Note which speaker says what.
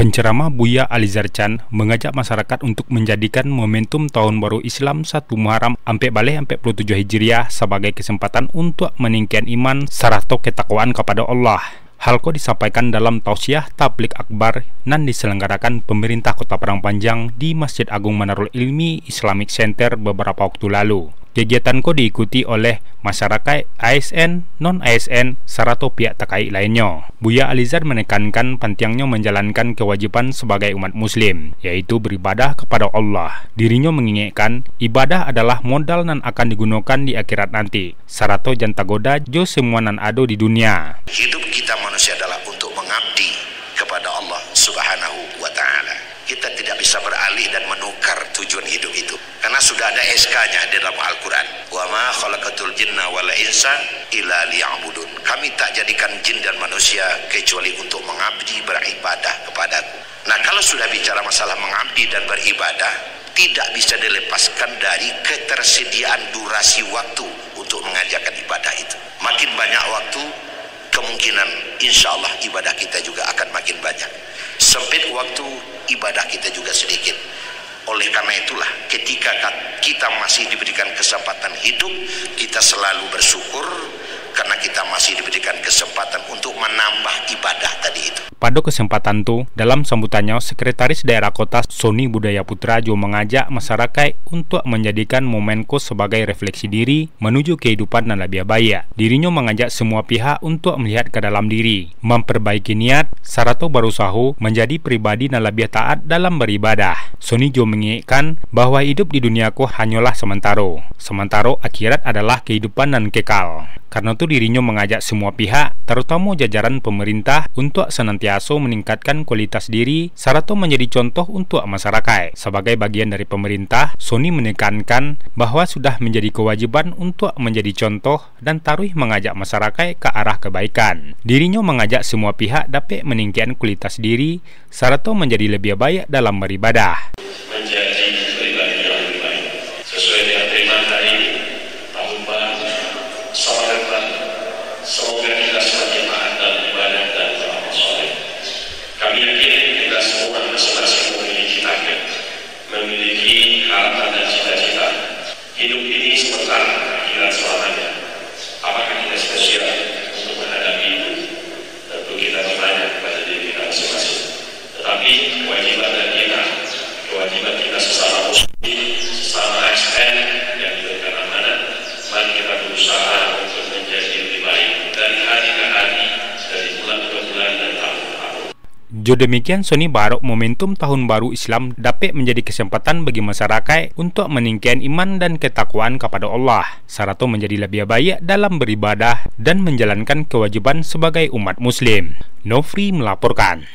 Speaker 1: Penceramah Buya Alizar Chan mengajak masyarakat untuk menjadikan momentum Tahun Baru Islam 1 Muharram ampe balik 47 Hijriah sebagai kesempatan untuk meningkatkan iman serta ketakwaan kepada Allah. Hal itu disampaikan dalam tausiah tablik akbar yang diselenggarakan pemerintah Kota Padang Panjang di Masjid Agung Manarul Ilmi Islamic Center beberapa waktu lalu. Kegiatan itu diikuti oleh masyarakat ASN, non-ASN, serta pihak terkait lainnya. Buya Alizar menekankan pentingnya menjalankan kewajiban sebagai umat muslim, yaitu beribadah kepada Allah. Dirinya mengingatkan, ibadah adalah modal yang akan digunakan di akhirat nanti, serta jangan tergoda jo semua yang ada di dunia.
Speaker 2: Hidup kita manusia adalah untuk mengabdi kepada Allah Subhanahu wa Ta'ala. Kita tidak bisa beralih dan menukar tujuan hidup itu, karena sudah ada SK-nya di dalam Al-Quran. Wa ma khalaqatul jinna wal insa illa liya'budun. Kami tak jadikan jin dan manusia kecuali untuk mengabdi beribadah kepadaku. Nah, kalau sudah bicara masalah mengabdi dan beribadah, tidak bisa dilepaskan dari ketersediaan durasi waktu untuk mengajarkan ibadah itu. Makin banyak waktu, kemungkinan insya Allah ibadah kita juga akan makin banyak. Sempit waktu, ibadah kita juga sedikit. Oleh karena itulah, ketika kita masih diberikan kesempatan hidup, kita selalu bersyukur karena kita masih diberikan kesempatan untuk menambah ibadah tadi itu.
Speaker 1: Pada kesempatan itu, dalam sambutannya, Sekretaris Daerah Kota Sony Budaya Putra juga mengajak masyarakat untuk menjadikan momenku sebagai refleksi diri menuju kehidupan yang lebih baik. Dirinya mengajak semua pihak untuk melihat ke dalam diri, memperbaiki niat, serta berusaha menjadi pribadi yang lebih taat dalam beribadah. Sony juga mengingatkan bahwa hidup di duniaku hanyalah sementara akhirat adalah kehidupan dan kekal. Karena itu dirinya mengajak semua pihak, terutama jajaran pemerintah, untuk senantiasa meningkatkan kualitas diri serta menjadi contoh untuk masyarakat. Sebagai bagian dari pemerintah, Sony menekankan bahwa sudah menjadi kewajiban untuk menjadi contoh dan taruh mengajak masyarakat ke arah kebaikan. Dirinya mengajak semua pihak dapat meningkatkan kualitas diri serta menjadi lebih baik dalam beribadah.
Speaker 3: Menjadi pribadi yang lebih baik sesuai dengan tema hari ini, tahun baru, salam baru. Semoga kita semakin taat dalam ibadah dan beramal soleh. Kami yakin kita semua masing-masing memiliki target, memiliki harapan dan cita-cita. Hidup ini sementara, akhirat selamanya. Apakah kita spesial untuk menghadapi itu? Tentu kita bertanya kepada diri kita masing-masing. Tetapi kewajiban kita sesama muslim, sesama ASN yang diberikan amanat, mari kita berusaha untuk menjadi lebih baik dari hari ke hari, dari bulan ke bulan dan tahun ke tahun.
Speaker 1: Jo demikian, Sony berharap momentum Tahun Baru Islam dapat menjadi kesempatan bagi masyarakat untuk meningkatkan iman dan ketakwaan kepada Allah, serta menjadi lebih baik dalam beribadah dan menjalankan kewajiban sebagai umat muslim. Nofri melaporkan.